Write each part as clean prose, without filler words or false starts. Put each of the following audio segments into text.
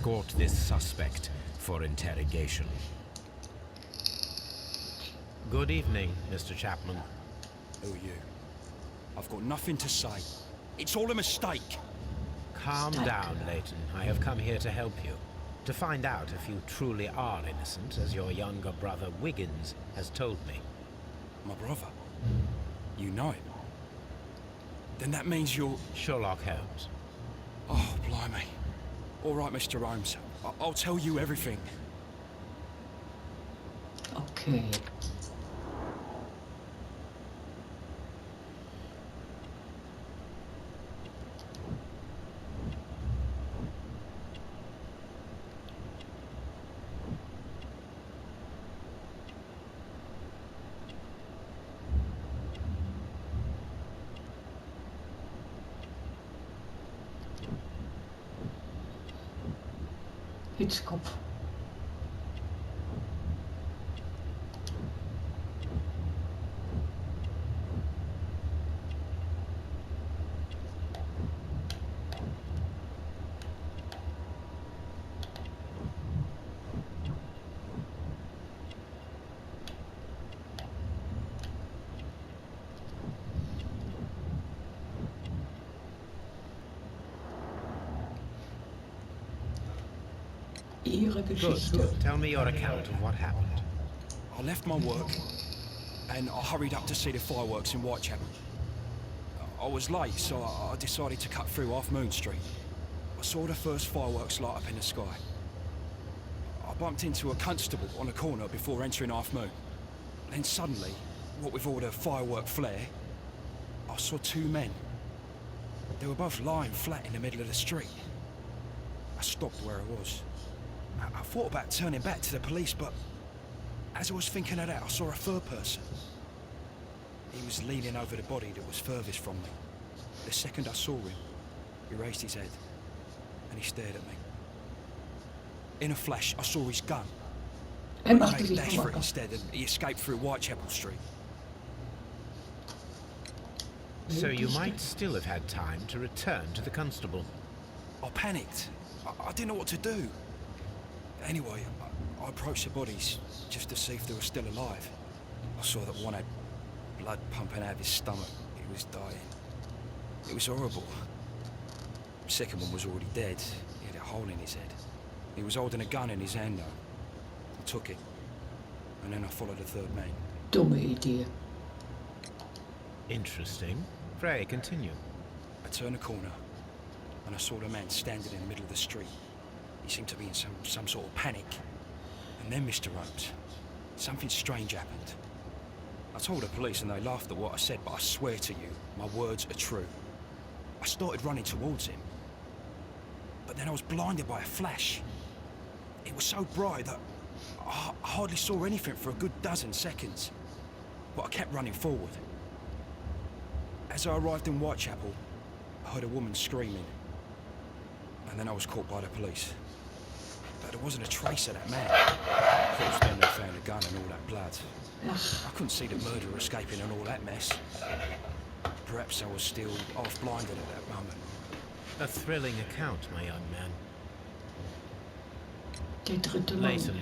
escort this suspect for interrogation. Good evening, Mr. Chapman. Who are you? I've got nothing to say. It's all a mistake. Calm down, Leighton. I have come here to help you. To find out if you truly are innocent, as your younger brother Wiggins has told me. My brother? You know him? Then that means you're... Sherlock Holmes. Oh, blimey. All right, Mr. Holmes. I'll tell you everything. Okay. Hitzkopf. Ihre Geschichte. Good. Tell me your account of what happened. I left my work and I hurried up to see the fireworks in Whitechapel. I was late, so I decided to cut through Half Moon Street. I saw the first fireworks light up in the sky. I bumped into a constable on a corner before entering Half Moon. Then suddenly, what with all the firework flare, I saw two men. They were both lying flat in the middle of the street. I stopped where I was. I thought about turning back to the police, but as I was thinking of that, I saw a third person. He was leaning over the body that was furthest from me. The second I saw him, he raised his head and he stared at me. In a flash, I saw his gun. He made a dash for it instead and he escaped through Whitechapel Street. So you might still have had time to return to the constable. I panicked. I didn't know what to do. Anyway, I approached the bodies just to see if they were still alive. I saw that one had blood pumping out of his stomach. He was dying. It was horrible. The second one was already dead. He had a hole in his head. He was holding a gun in his hand though. I took it. And then I followed the third man. Dumme Idee. Interesting. Pray, continue. I turned a corner and I saw the man standing in the middle of the street. He seemed to be in some sort of panic. And then, Mr. Holmes, something strange happened. I told the police and they laughed at what I said, but I swear to you, my words are true. I started running towards him. But then I was blinded by a flash. It was so bright that I hardly saw anything for a good dozen seconds. But I kept running forward. As I arrived in Whitechapel, I heard a woman screaming. And then I was caught by the police. But there wasn't a trace of that man. Of course, then they found a gun and all that blood. I couldn't see the murderer escaping and all that mess. Perhaps I was still half blinded at that moment. A thrilling account, my young man. Der dritte Mann. Leighton,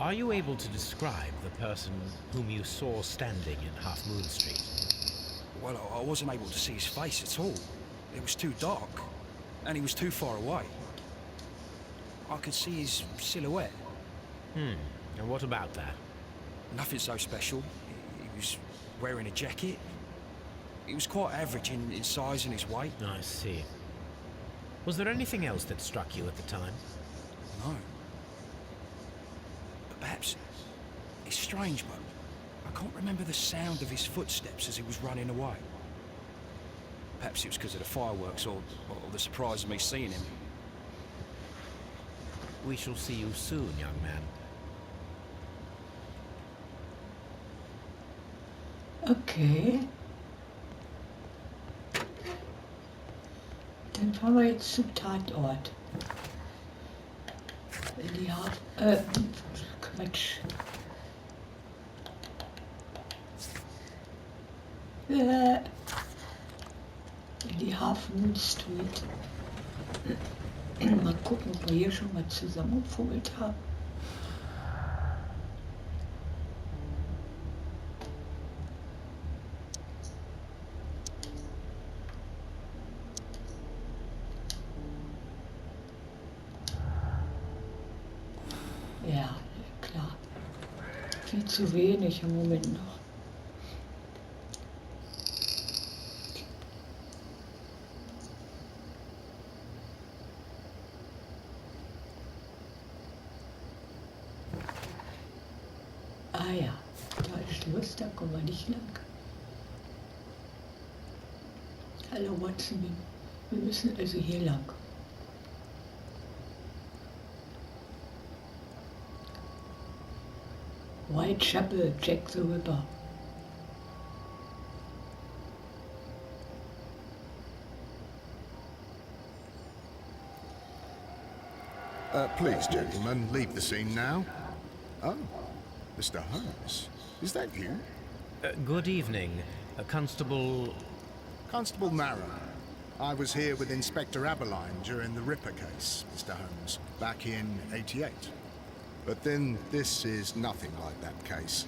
are you able to describe the person whom you saw standing in Half Moon Street? Well, I wasn't able to see his face at all. It was too dark, and he was too far away. I could see his silhouette. And what about that? Nothing so special. He was wearing a jacket. He was quite average in size and his weight. I see. Was there anything else that struck you at the time? No. But perhaps it's strange, but I can't remember the sound of his footsteps as he was running away. Perhaps it was because of the fireworks or the surprise of me seeing him. We shall see you soon, young man. Okay. Dann fahren wir jetzt zum Tatort. In die Quatsch. In die Half Moon Street. Mal gucken, ob wir hier schon mal zusammengefummelt haben. Ja, klar. Viel zu wenig im Moment noch. Ah ja, da ist Schluss, da kommen wir nicht lang. Hallo Watson, wir müssen also hier lang. Whitechapel, Jack the Ripper. Please, gentlemen, leave the scene now. Oh, Mr. Holmes, is that you? Good evening, Constable... Constable Marrow. I was here with Inspector Aberline during the Ripper case, Mr. Holmes, back in '88. But then this is nothing like that case.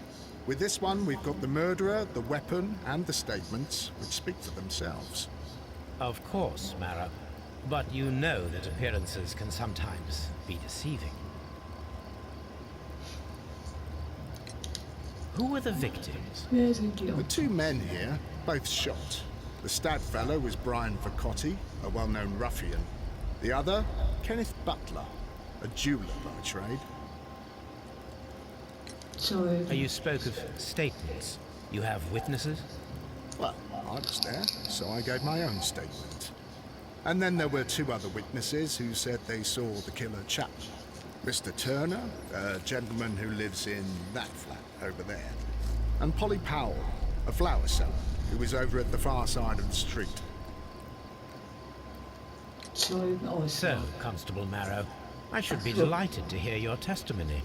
With this one, we've got the murderer, the weapon, and the statements, which speak for themselves. Of course, Mara. But you know that appearances can sometimes be deceiving. Who were the victims? Wer sind die? The two men here, both shot. The stabbed fellow was Brian Vercotti, a well-known ruffian. The other, Kenneth Butler, a jeweller by trade. Zeugen. You spoke of statements. You have witnesses? Well, I was there, so I gave my own statement. And then there were two other witnesses who said they saw the killer chap. Mr. Turner, a gentleman who lives in that flat over there. And Polly Powell, a flower seller, who was over at the far side of the street. Zeugen aus. So, Constable Marrow, I should be delighted to hear your testimony.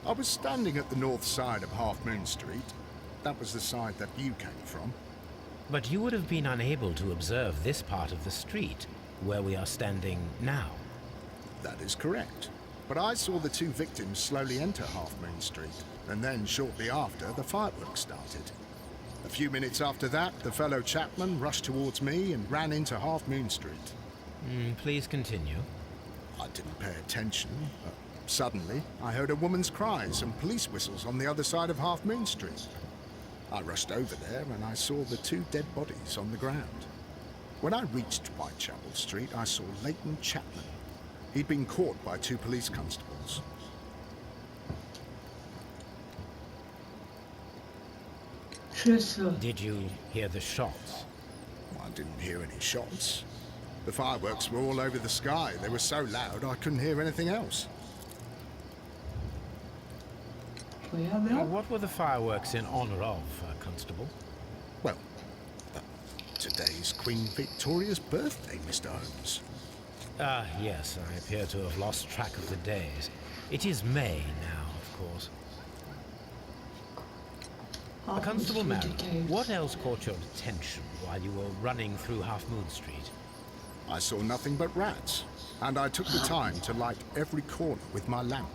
I was standing at the north side of Half Moon Street. That was the side that you came from. But you would have been unable to observe this part of the street, where we are standing now. That is correct. But I saw the two victims slowly enter Half Moon Street, and then shortly after, the fireworks started. A few minutes after that, the fellow Chapman rushed towards me and ran into Half Moon Street. Please continue. I didn't pay attention. Suddenly, I heard a woman's cries and police whistles on the other side of Half Moon Street. I rushed over there and I saw the two dead bodies on the ground. When I reached Whitechapel Street, I saw Leighton Chapman. He'd been caught by two police constables. Schüsse. Did you hear the shots? I didn't hear any shots. The fireworks were all over the sky. They were so loud I couldn't hear anything else. Feuerwerk? What were the fireworks in honor of, Constable? Well, today's Queen Victoria's birthday, Mr. Holmes. Ah, yes, I appear to have lost track of the days. It is May now, of course. Constable Marrow, what else caught your attention while you were running through Half Moon Street? I saw nothing but rats, and I took the time to light every corner with my lamp.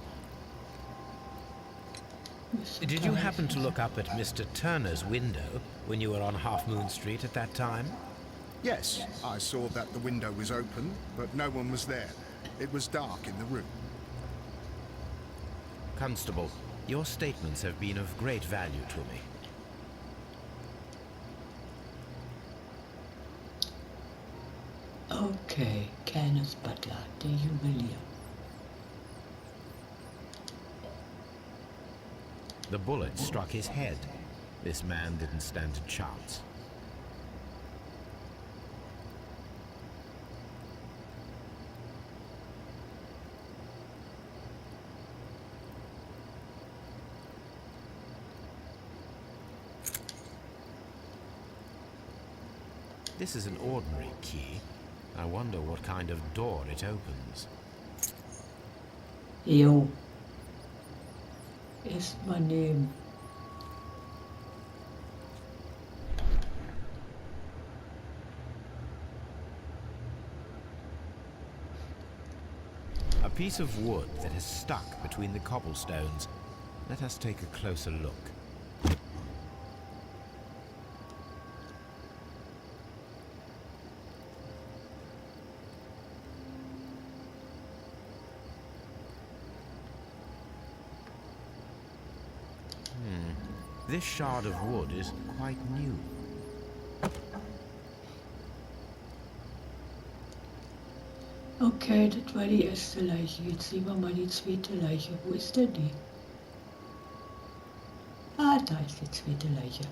Did you happen to look up at Mr. Turner's window when you were on Half Moon Street at that time? Yes, I saw that the window was open, but no one was there. It was dark in the room. Constable, your statements have been of great value to me. Okay, Kenneth Butler, der Juwelier. The bullet struck his head. This man didn't stand a chance. This is an ordinary key. I wonder what kind of door it opens. Jo. Erstmal nehmen. piece of wood that has stuck between the cobblestones. Let us take a closer look. This shard of wood is quite new. Okay, das war die erste Leiche. Jetzt sehen wir mal die zweite Leiche. Wo ist denn die? Ah, da ist die zweite Leiche.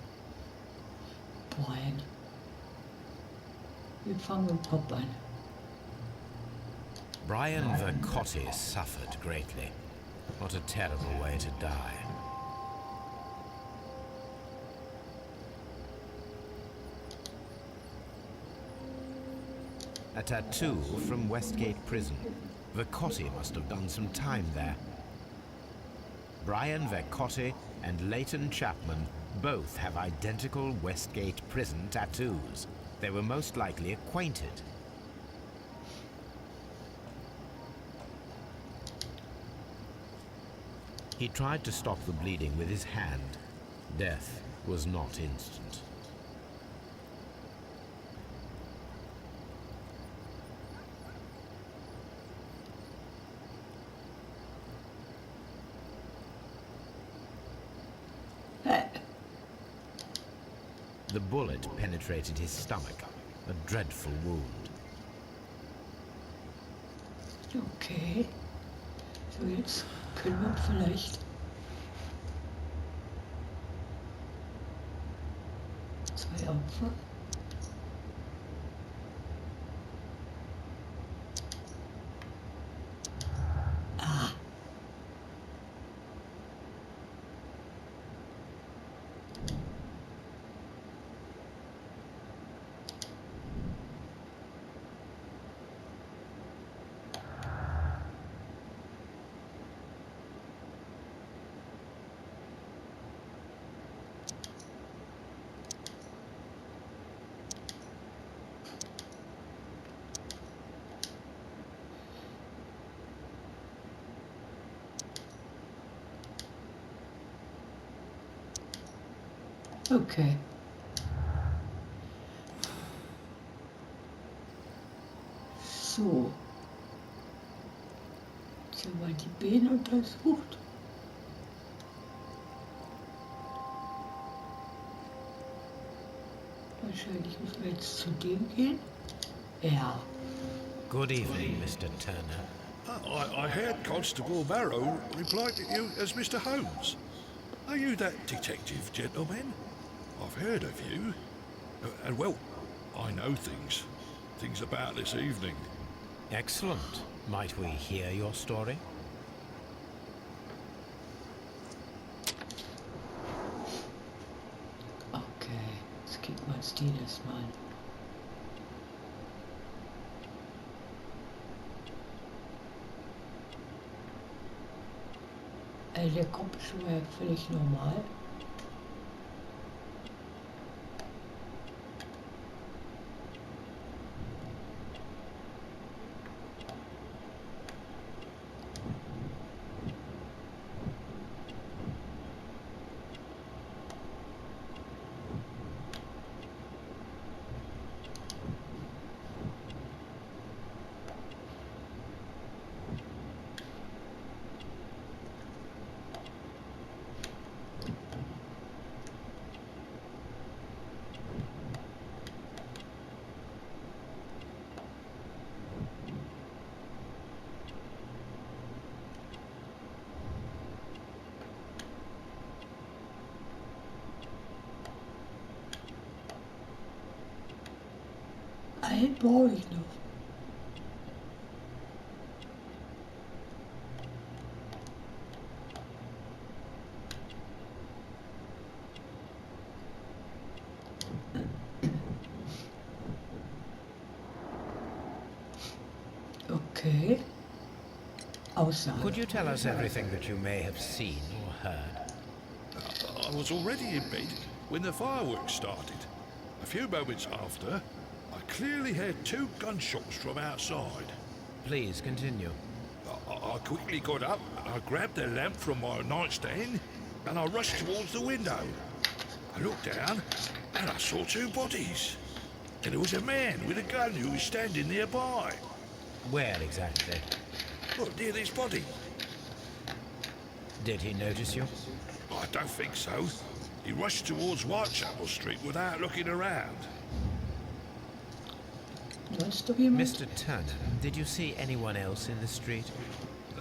Brian. Wir fangen mit Pop an. Brian Vercotti suffered greatly. What a terrible way to die. A tattoo from Westgate Prison. Vercotti must have done some time there. Brian Vercotti and Leighton Chapman both have identical Westgate Prison tattoos. They were most likely acquainted. He tried to stop the bleeding with his hand. Death was not instant. The bullet penetrated his stomach, a dreadful wound. Okay. So, jetzt können wir vielleicht zwei Opfer. Ah. Okay. So. Jetzt haben wir die Beine untersucht. Wahrscheinlich müssen wir jetzt zu dem gehen. Ja. Good evening, Mr. Turner. I heard Constable Barrow reply to you as Mr. Holmes. Are you that detective, gentleman? I've heard of you. And well, I know things about this evening. Excellent. Might we hear your story? Okay, jetzt gucken wir uns die erstmal an. Also der Kopf ist schon mal völlig normal. Einen brauche ich noch. Okay. Aussage. Could you tell us everything that you may have seen or heard? I was already in bed when the fireworks started. A few moments after, I clearly heard two gunshots from outside. Please continue. I quickly got up, I grabbed the lamp from my nightstand, and I rushed towards the window. I looked down, and I saw two bodies. And there was a man with a gun who was standing nearby. Where exactly? Look, near this body. Did he notice you? I don't think so. He rushed towards Whitechapel Street without looking around. Sonst noch jemand? Mr. Turner, did you see anyone else in the street?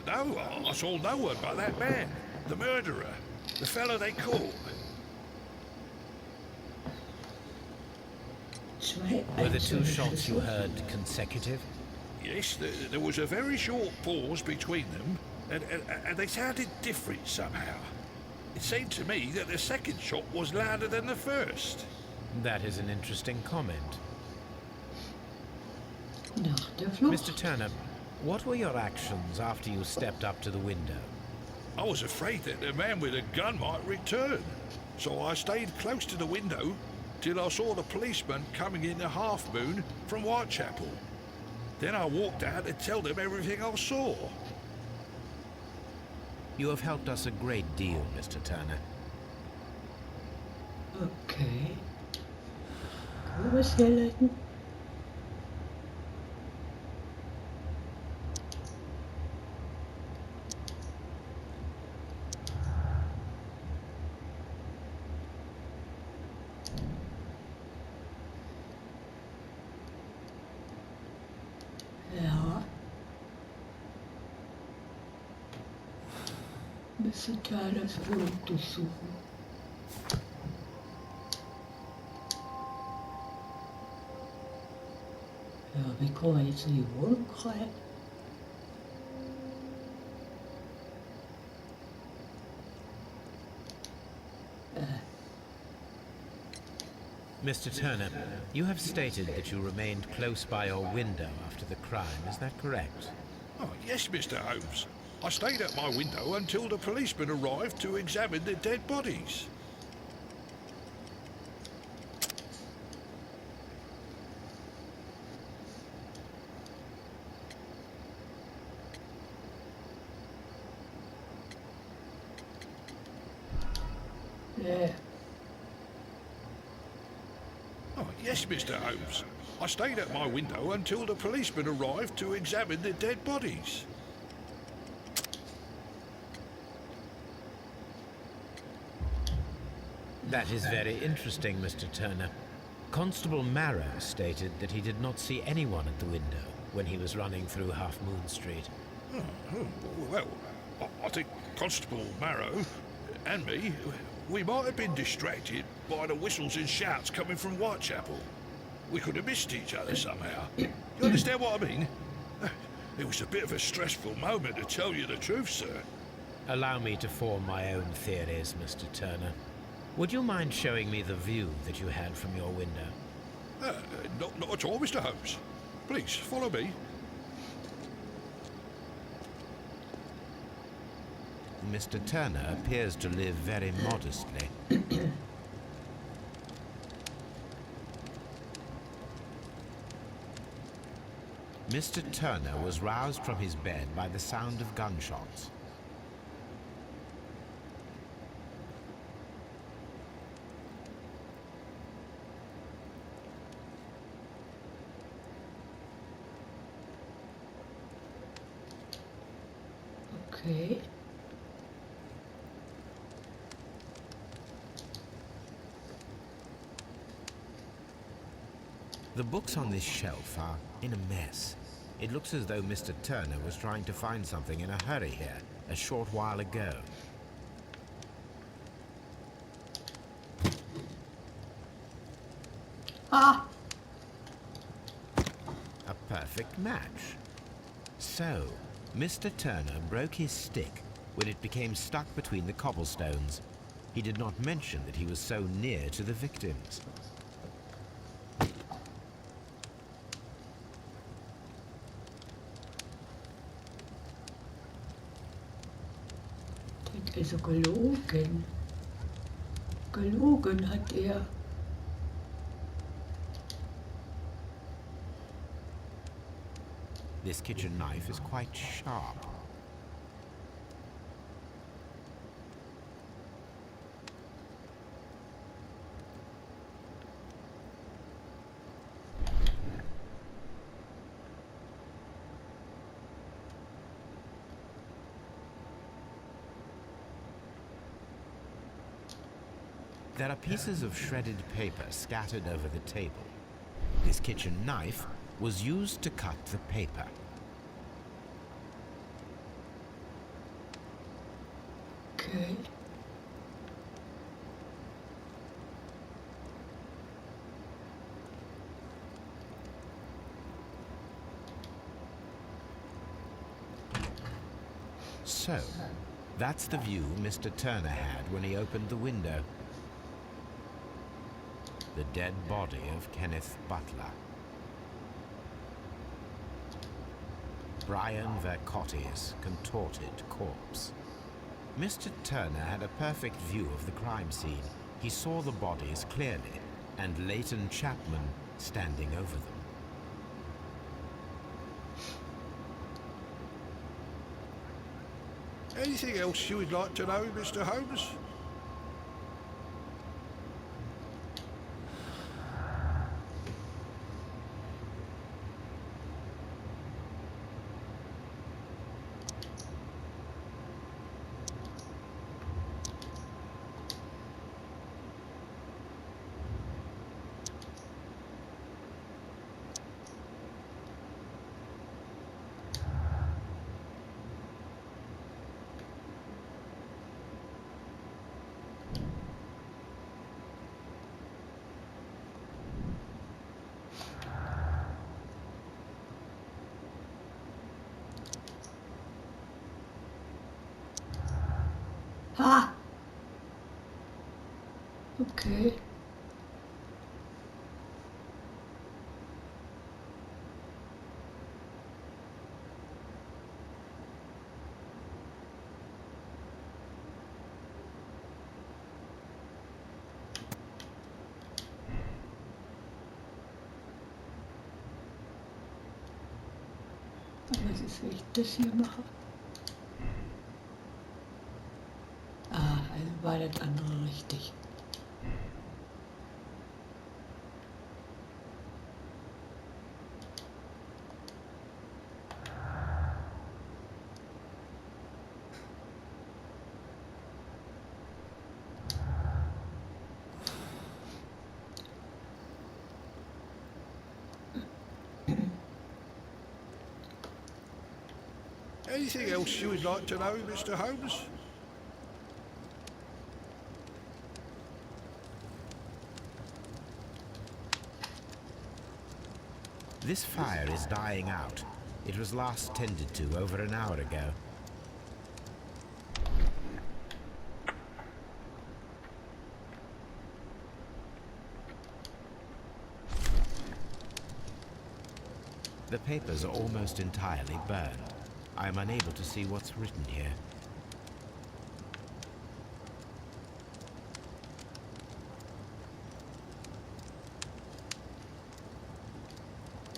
No, I saw no one but that man, the murderer, the fellow they caught. Zwei Were the two einzelne shots you Schüsse. heard consecutive? Yes, there was a very short pause between them, and they sounded different somehow. It seemed to me that the second shot was louder than the first. That is an interesting comment. Nach der Flucht. Mr. Turner, what were your actions after you stepped up to the window? I was afraid that the man with a gun might return, so I stayed close to the window till I saw the policeman coming in the Half Moon from Whitechapel. Then I walked out to tell them everything I saw. You have helped us a great deal, Mr. Turner. Okay. Können wir was herleiten? Ja. Müssen Teile das Wohnung durchsuchen. Ja, wie kommen wir jetzt in die Wohnung rein? Mr. Turner, you have stated that you remained close by your window after the crime, is that correct? Oh, yes, Mr. Holmes. I stayed at my window until the policeman arrived to examine the dead bodies. Ja. Oh, yes, Mr. Holmes. I stayed at my window until the policeman arrived to examine the dead bodies. That is very interesting, Mr. Turner. Constable Marrow stated that he did not see anyone at the window when he was running through Half Moon Street. Well, I think Constable Marrow and me, we might have been distracted by the whistles and shouts coming from Whitechapel. We could have missed each other somehow. You understand what I mean? It was a bit of a stressful moment, to tell you the truth, sir. Allow me to form my own theories, Mr. Turner. Would you mind showing me the view that you had from your window? Not at all, Mr. Holmes. Please, follow me. Mr. Turner appears to live very modestly. Mr. Turner was roused from his bed by the sound of gunshots. Okay. The books on this shelf are in a mess. It looks as though Mr. Turner was trying to find something in a hurry here a short while ago. Ah! A perfect match. So, Mr. Turner broke his stick when it became stuck between the cobblestones. He did not mention that he was so near to the victims. Das ist so gelogen. Gelogen hat er. This kitchen knife is quite sharp. There are pieces of shredded paper scattered over the table. His kitchen knife was used to cut the paper. Okay. So, that's the view Mr. Turner had when he opened the window. The dead body of Kenneth Butler. Brian Vercotti's contorted corpse. Mr. Turner had a perfect view of the crime scene. He saw the bodies clearly, and Leighton Chapman standing over them. Anything else you would like to know, Mr. Holmes? Ha! Okay. Was ist, wenn ich das hier mache? Ah, also war das andere richtig. Anything else you would like to know, Mr. Holmes? This fire is dying out. It was last tended to over an hour ago. The papers are almost entirely burned. I am unable to see what's written here.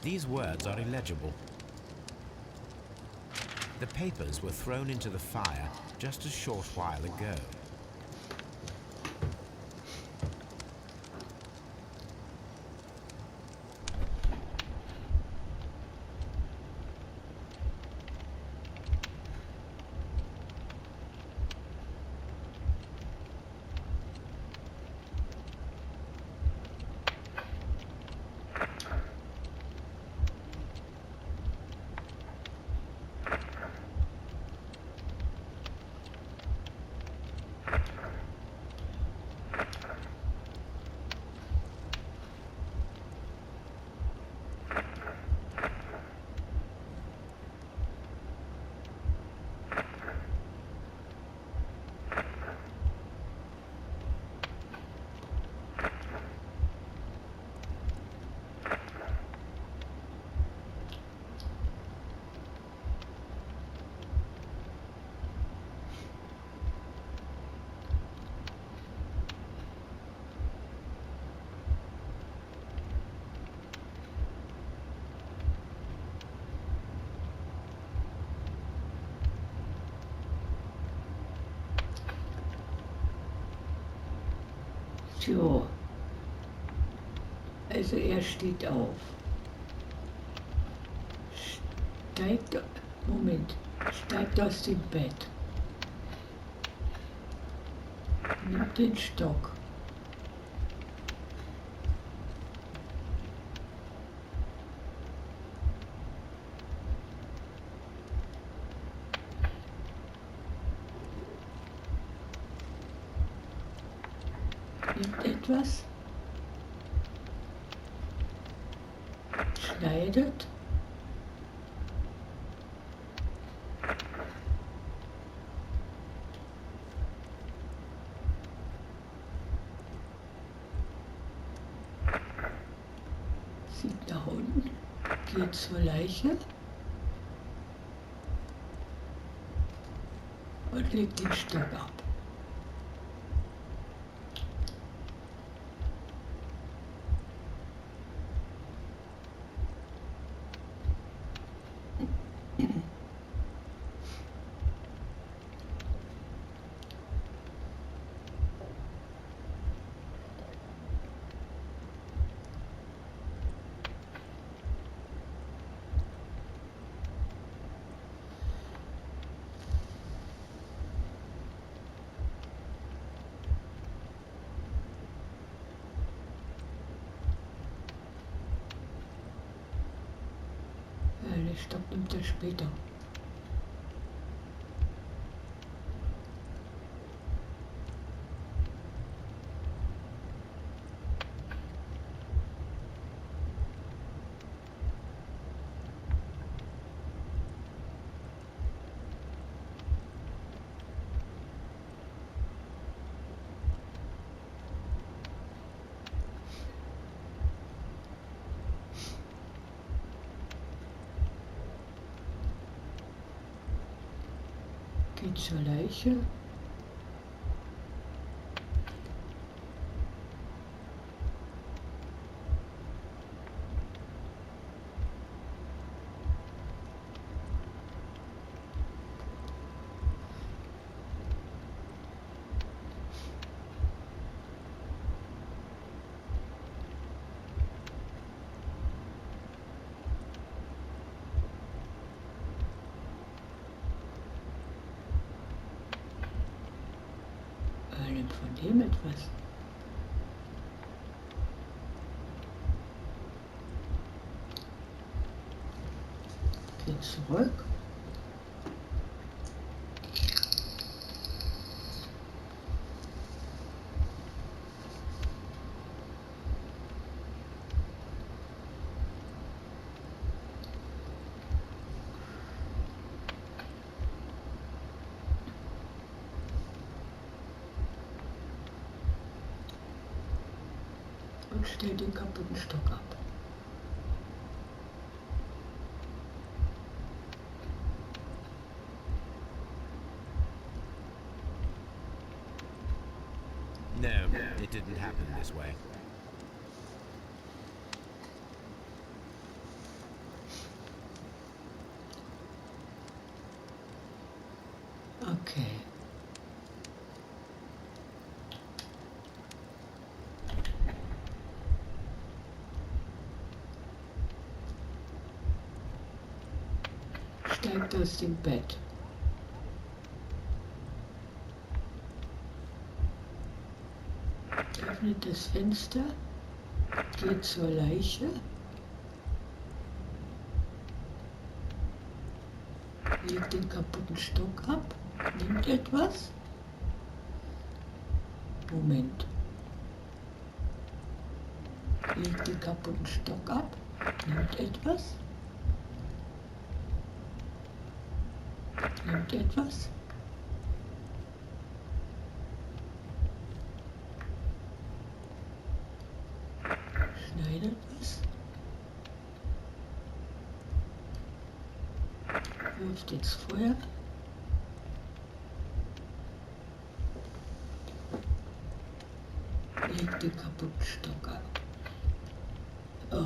These words are illegible. The papers were thrown into the fire just a short while ago. So. Also er steht auf. Steigt aus dem Bett. Nimmt den Stock. Irgendetwas schneidet. Sieht nach unten, geht zur Leiche und legt den Stock ab. Den Stock nimmt er später. Geht zur Leiche. Nimmt von dem etwas. Geht zurück. Und stellt den kaputten Stock ab. No, it didn't happen this way. Okay. Steigt aus dem Bett. Öffnet das Fenster, geht zur Leiche, legt den kaputten Stock ab, nimmt etwas. Moment. Legt den kaputten Stock ab, nimmt etwas. Nimmt etwas. Schneidet was. Wirft ins Feuer. Legt den kaputten Stock ab. Oh.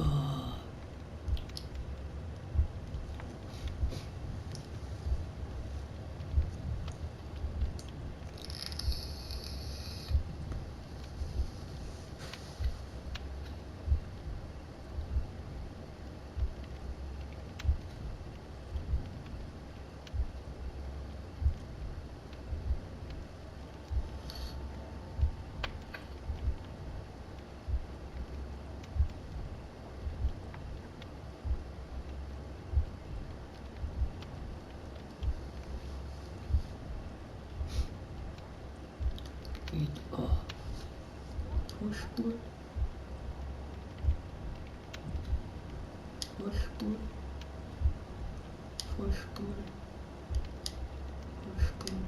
Geht. Oh. Vorspulen. Vorspulen. Vorspulen. Vorspulen.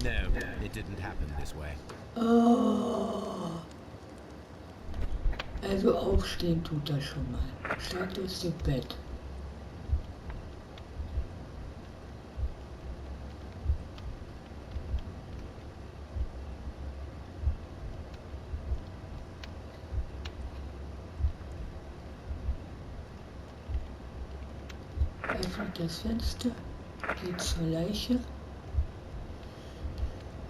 No, it didn't happen this way. Oh. Also aufstehen tut er schon mal. Steigt aus dem Bett. Öffnet das Fenster, geht zur Leiche.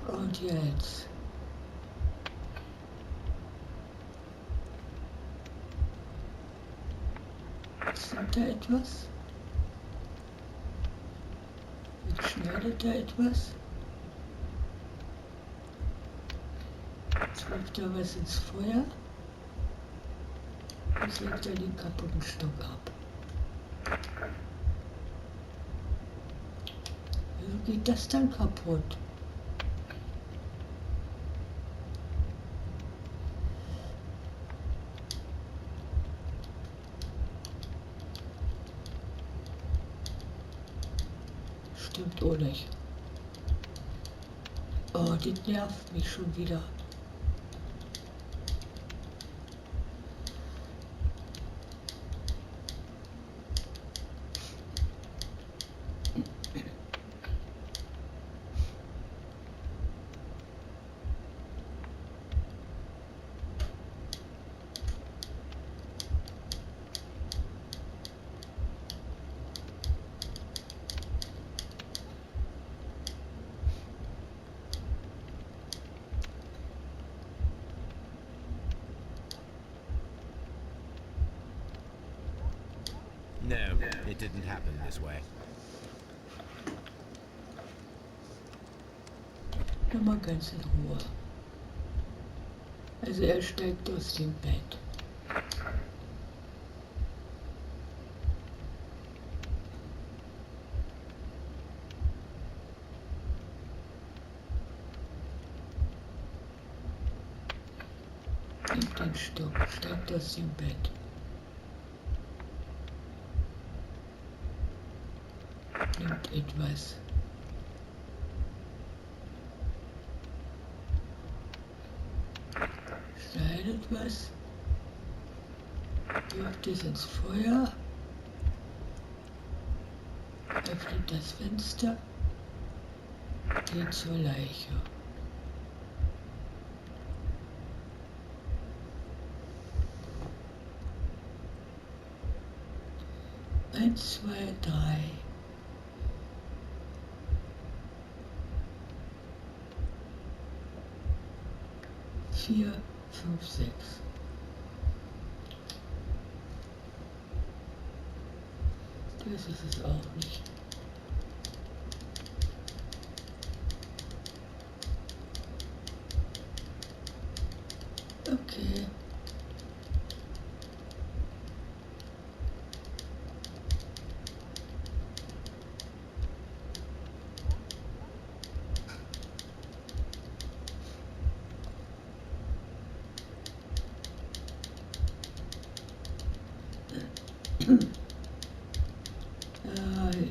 Und jetzt. Sieht er etwas? Jetzt schneidet er etwas. Jetzt wirft er was ins Feuer. Jetzt legt er den kaputten Stock ab. Wie geht das dann kaputt? Stimmt auch nicht. Oh, das nervt mich schon wieder. No, it didn't happen this way. Nur mal ganz in Ruhe. Also er steigt aus dem Bett. Nimmt den Stock, steigt aus dem Bett. Nimmt etwas. Schneidet was. Wirft es ins Feuer. Öffnet das Fenster. Geht zur Leiche. Eins, zwei, drei. 4, 5, 6. Das ist es auch nicht. Okay.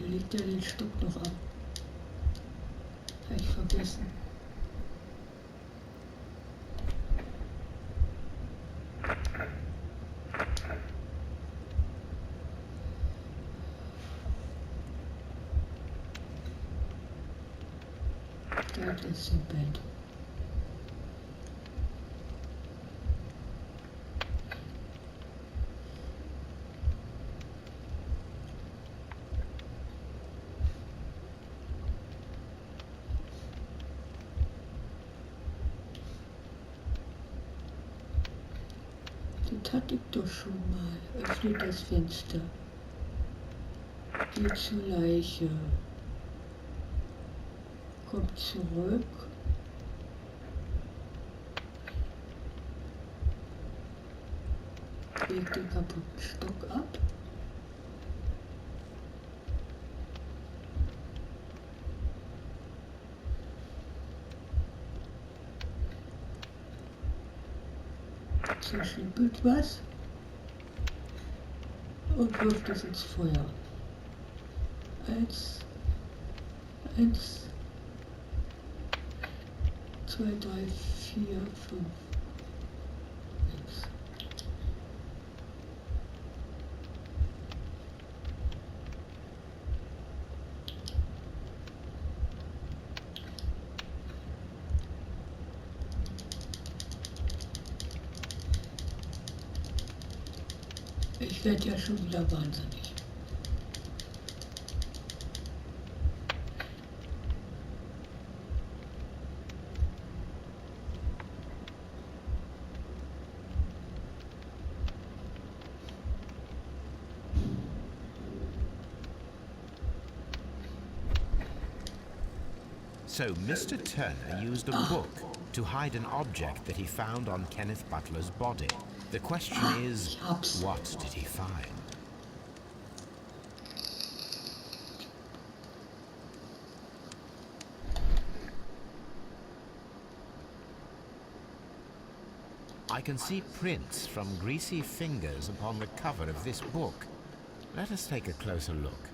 Legt er den Stock noch ab? Habe ich vergessen. Dort ist im Bett. Das hatte ich doch schon mal. Öffnet das Fenster. Geht zur Leiche. Kommt zurück. leg den kaputten Stock ab. Zerschnippelt was und wirft es ins Feuer. 1, 2, 3, 4, 5, 6. Ich werde ja schon wieder wahnsinnig. So Mr. Turner used a book to hide an object that he found on Kenneth Butler's body. The question is, what did he find? I can see prints from greasy fingers upon the cover of this book. Let us take a closer look.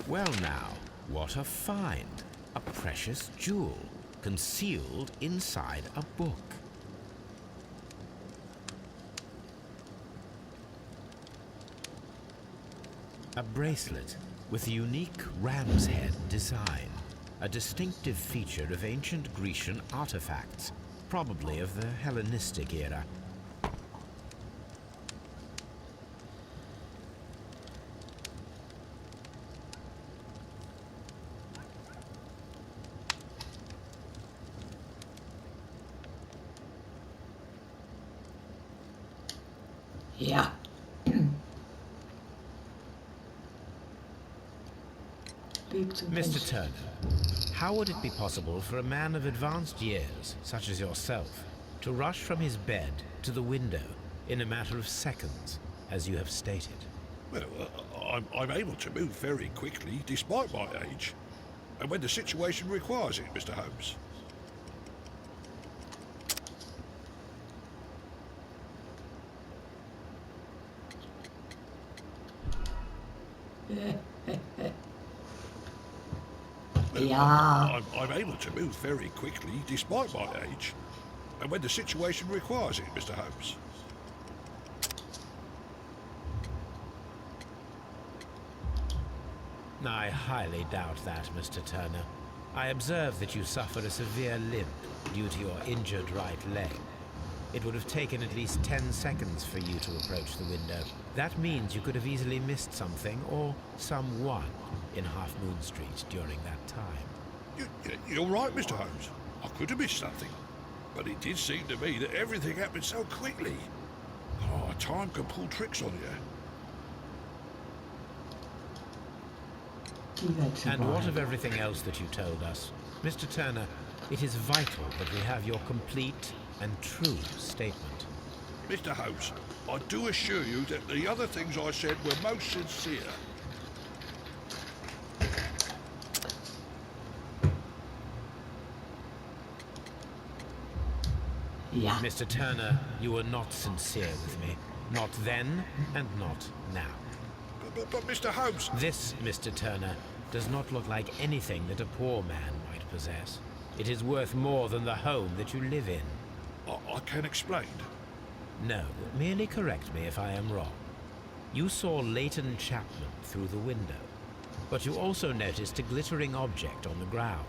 Well now, what a find! A precious jewel, concealed inside a book. A bracelet with a unique ram's head design, a distinctive feature of ancient Grecian artifacts, probably of the Hellenistic era. Ja. Mr. Turner, how would it be possible for a man of advanced years, such as yourself, to rush from his bed to the window in a matter of seconds, as you have stated? Well, I'm able to move very quickly despite my age, and when the situation requires it, Mr. Holmes. Ja. I'm able to move very quickly despite my age, and when the situation requires it, Mr. Holmes. I highly doubt that, Mr. Turner. I observe that you suffer a severe limp due to your injured right leg. It would have taken at least 10 seconds for you to approach the window. That means you could have easily missed something or someone in Half Moon Street during that time. You're right, Mr. Holmes. I could have missed something, but it did seem to me that everything happened so quickly. Oh, time can pull tricks on you. And what of everything else that you told us? Mr. Turner, it is vital that we have your complete and true statement. Mr. Holmes, I do assure you that the other things I said were most sincere. Ja. Mr. Turner, you were not sincere with me. Not then and not now. But Mr. Holmes... This, Mr. Turner, does not look like anything that a poor man might possess. It is worth more than the home that you live in. I can explain. No, merely correct me if I am wrong. You saw Leighton Chapman through the window, but you also noticed a glittering object on the ground,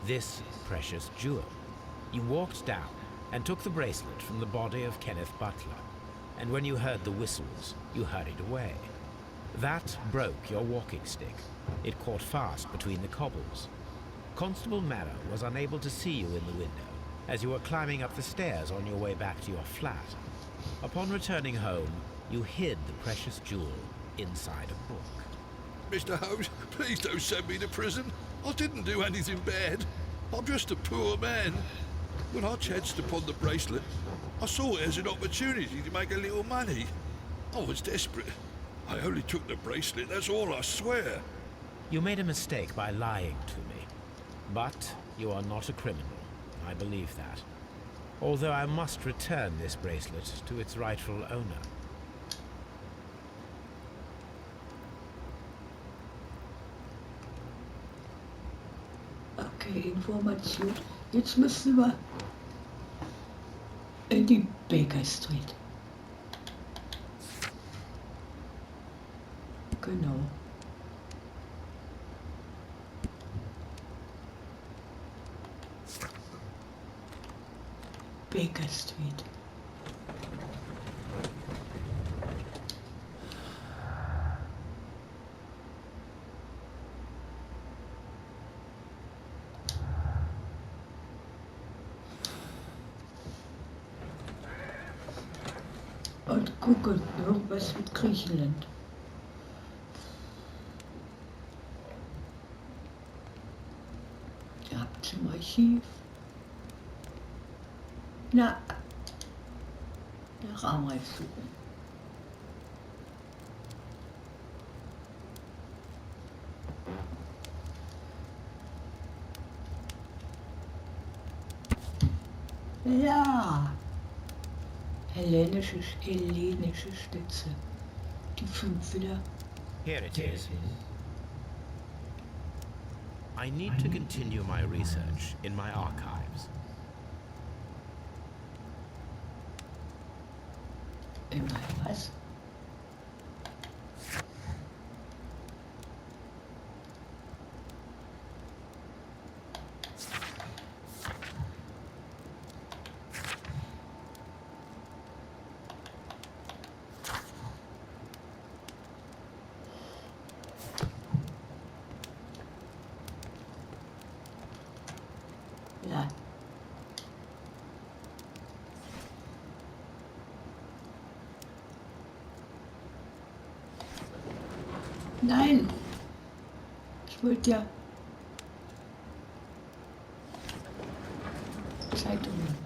this precious jewel. You walked down and took the bracelet from the body of Kenneth Butler, and when you heard the whistles, you hurried away. That broke your walking stick. It caught fast between the cobbles. Constable Marrow was unable to see you in the window as you were climbing up the stairs on your way back to your flat. Upon returning home, you hid the precious jewel inside a book. Mr. Holmes, please don't send me to prison. I didn't do anything bad. I'm just a poor man. When I chanced upon the bracelet, I saw it as an opportunity to make a little money. I was desperate. I only took the bracelet, that's all, I swear. You made a mistake by lying to me. But you are not a criminal. I believe that. Although I must return this bracelet to its rightful owner. Okay, Information. Jetzt müssen wir in die Baker Street. Genau. Baker Street. Und gucken, irgendwas mit Griechenland. Ihr habt zum Archiv. Na, nach Amreif suchen. Ja, hellenische Stütze. Die 5 wieder. Here it is. I need to continue my research in my archives. Immer was? Ja. Nein! Ich wollte ja Zeitungen.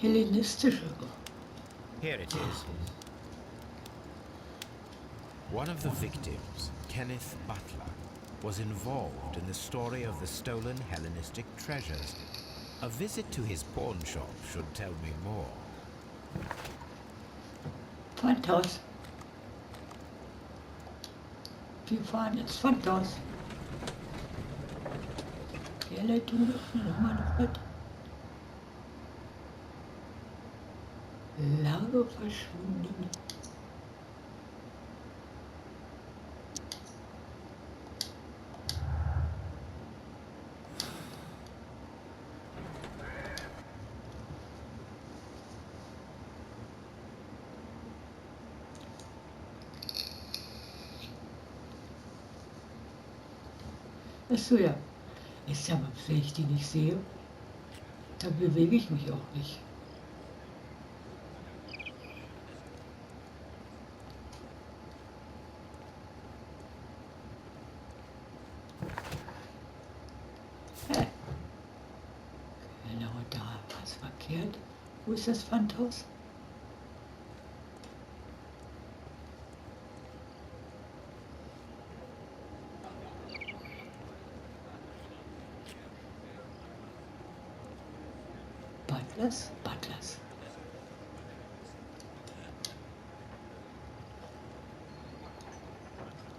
Hellenistische. Here it is. One of the victims, Kenneth Butler, was involved in the story of the stolen Hellenistic treasures. A visit to his pawn shop should tell me more. Pfandhaus. Wir fahren ins Pfandhaus. Die Leitung öffnen immer noch mit. Lange verschwunden. Achso, ja. Ist ja, wenn ich die nicht sehe, dann bewege ich mich auch nicht. Genau da, was verkehrt. Wo ist das Pfandhaus? Butlers.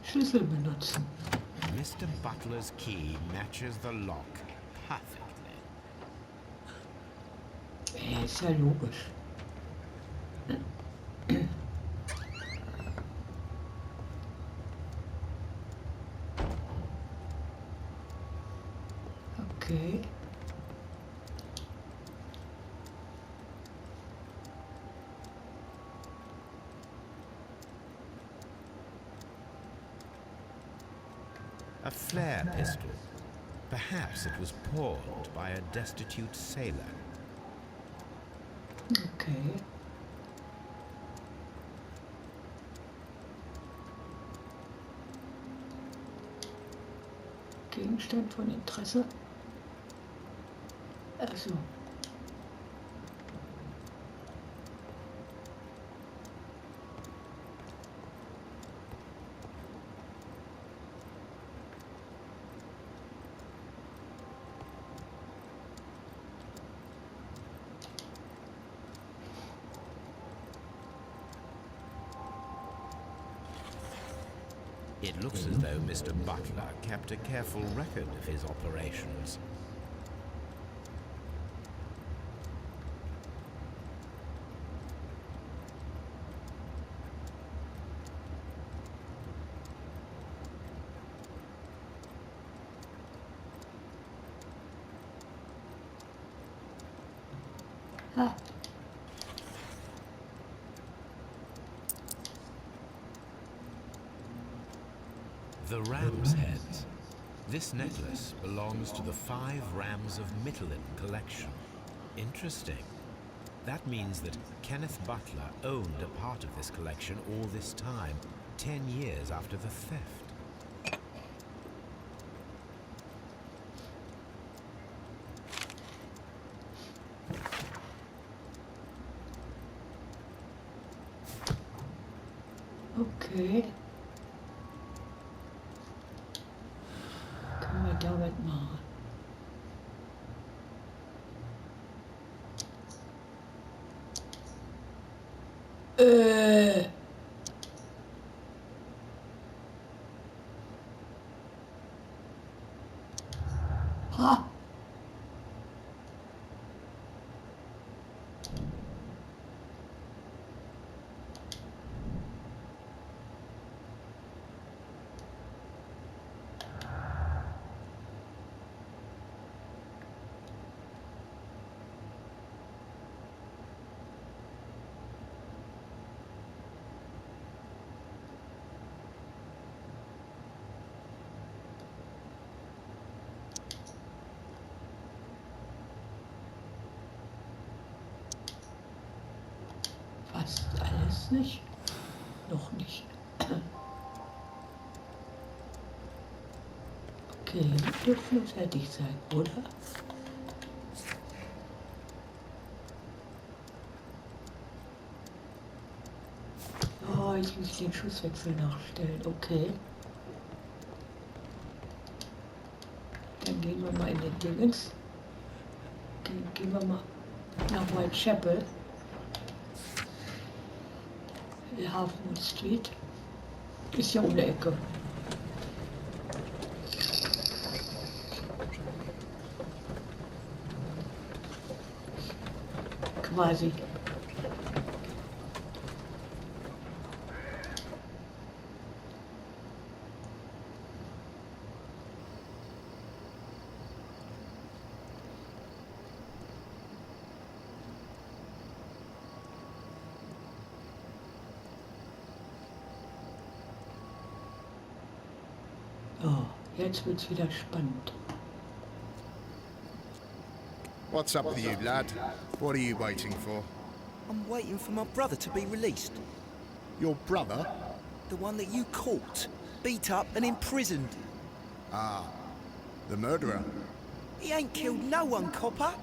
Schlüssel benutzen. Mr. Butler's key matches the lock perfectly. Ja, ist ja logisch. Okay. A flare pistol. Perhaps it was pawned by a destitute sailor. Okay. Gegenstand von Interesse. Also. It looks as though Mr. Butler kept a careful record of his operations. Ha. The ram's heads. This necklace belongs to the 5 Rams of Mittelin collection. Interesting. That means that Kenneth Butler owned a part of this collection all this time, 10 years after the theft. Okay. Können wir damit machen. Ha. Fast alles nicht. Noch nicht. Okay, wir dürfen fertig sein, oder? Oh, ich muss den Schusswechsel nachstellen. Okay. Dann gehen wir mal in den Dingens. Gehen wir mal nach Whitechapel. Half Moon Street. Ist ja um die Ecke. Quasi. Oh, jetzt wird's wieder spannend. What's up with you, lad? What are you waiting for? I'm waiting for my brother to be released. Your brother? The one that you caught, beat up and imprisoned. Ah, the murderer. He ain't killed no one, copper.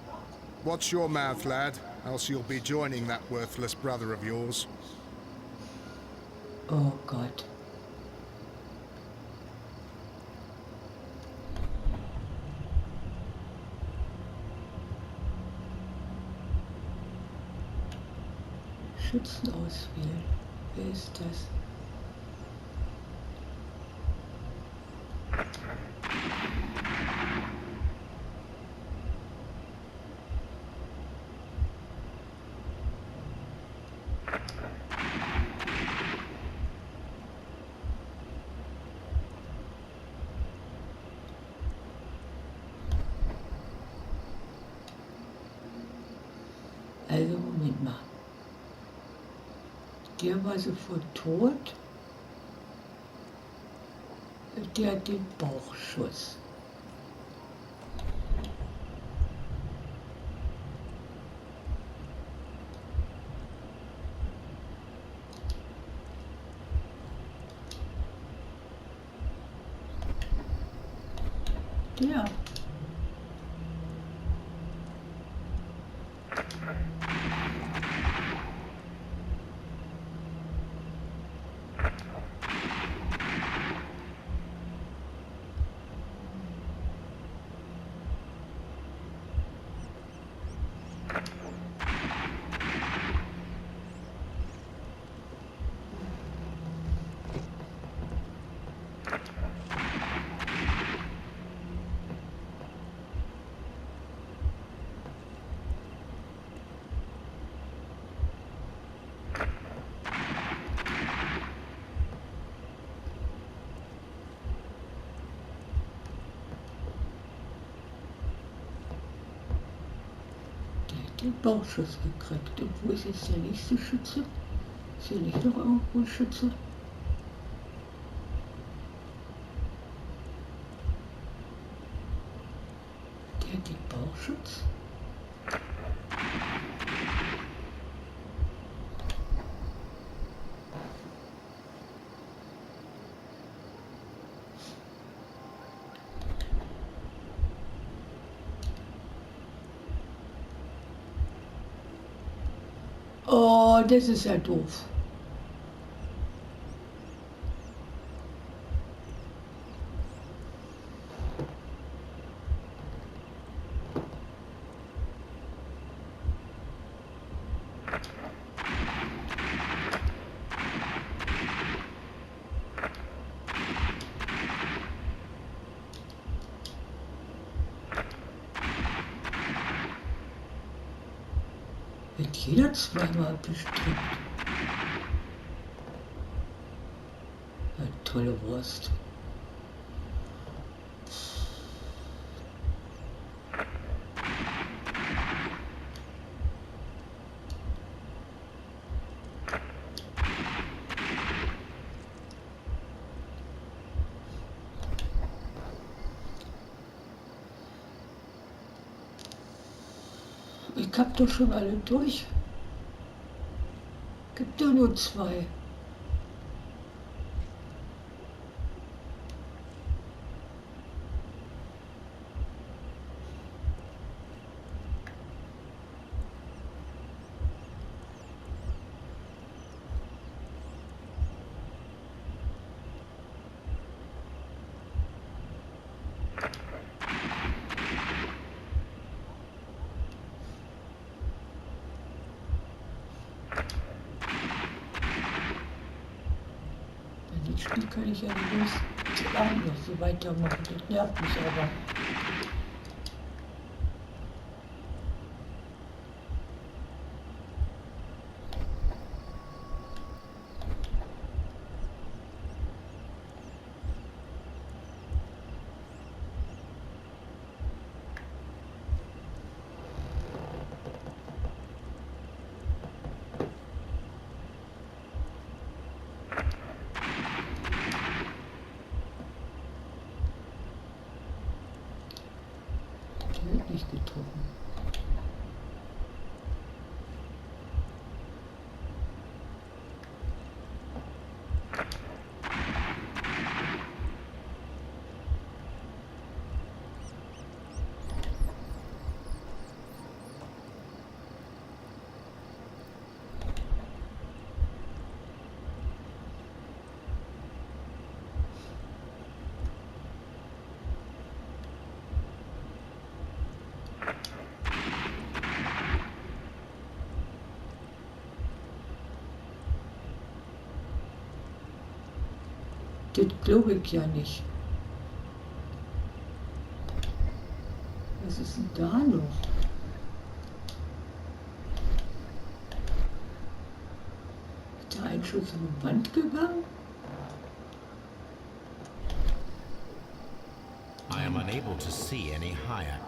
Watch your mouth, lad, else you'll be joining that worthless brother of yours. Oh Gott. Schützen auswählen. Wer ist das? Also Moment mal. Der war sofort tot. Der hat den Bauchschuss. her. Den Bauchschuss gekriegt. Und wo ist jetzt der nächste Schütze? Ist hier nicht noch irgendwo ein Schütze? Der hat den Bauchschutz. Oh, das ist ja doof. Wird jeder zweimal bestrickt. Eine tolle Wurst. Ich hab doch schon alle durch. Gibt doch nur 2. Das Spiel kann ich ja nicht noch so weitermachen. Das nervt mich aber. Nicht getroffen. Das glaube ich ja nicht. Was ist denn da noch? Ist da ein Schuss in die Wand gegangen? I am unable to see any higher.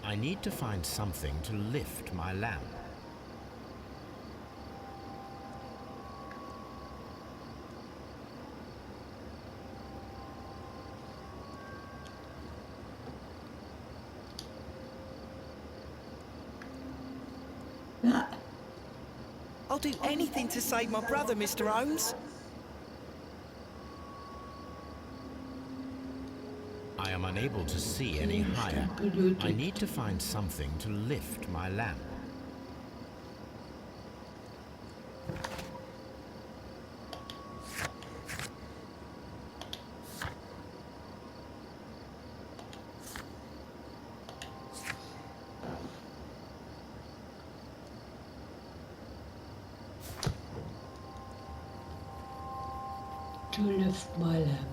I need to find something to lift my lamp. Ja, I'll do anything to save my brother, Mr. Holmes. I am unable to see any higher. Gegenstand benötigt. I need to find something to lift my lamp. To lift my lamp.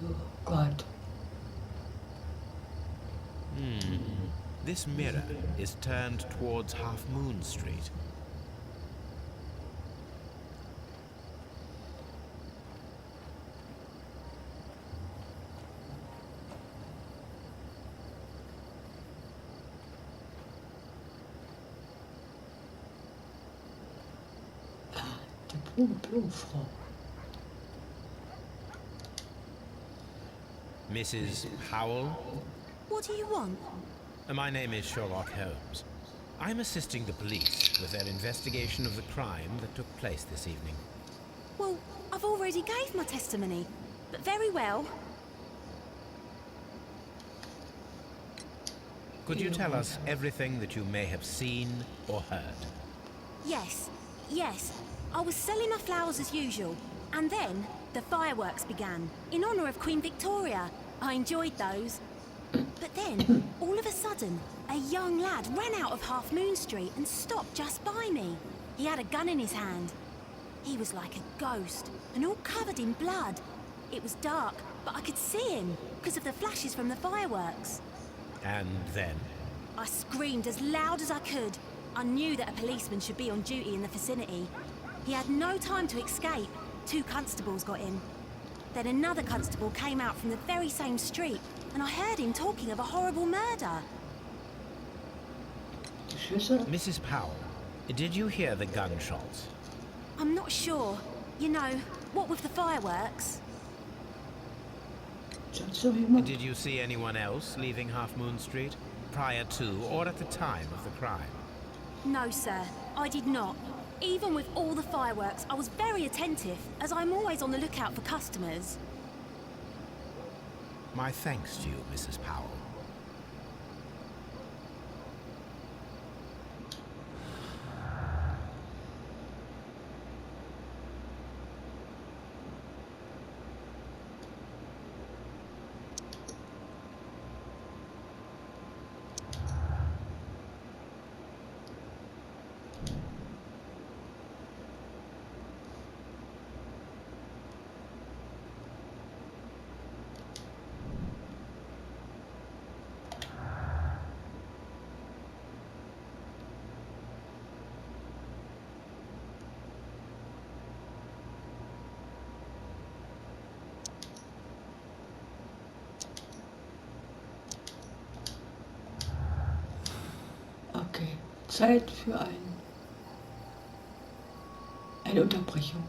Oh God. This mirror is turned towards Half Moon Street. Die Blumenfrau. Mrs. Powell? What do you want? My name is Sherlock Holmes. I'm assisting the police with their investigation of the crime that took place this evening. Well, I've already gave my testimony, but very well. Could you tell us everything that you may have seen or heard? Yes. I was selling my flowers as usual, and then the fireworks began, in honour of Queen Victoria. I enjoyed those. But then, all of a sudden, a young lad ran out of Half Moon Street and stopped just by me. He had a gun in his hand. He was like a ghost, and all covered in blood. It was dark, but I could see him, because of the flashes from the fireworks. And then? I screamed as loud as I could. I knew that a policeman should be on duty in the vicinity. He had no time to escape. 2 constables got in. Then another constable came out from the very same street, and I heard him talking of a horrible murder. Die Schüsse. Mrs. Powell, did you hear the gunshots? I'm not sure. You know, what with the fireworks? Sonst noch jemand? Did you see anyone else leaving Half Moon Street prior to or at the time of the crime? No, sir, I did not. Even with all the fireworks, I was very attentive, as I'm always on the lookout for customers. My thanks to you, Mrs. Powell. Okay, Zeit für eine Unterbrechung.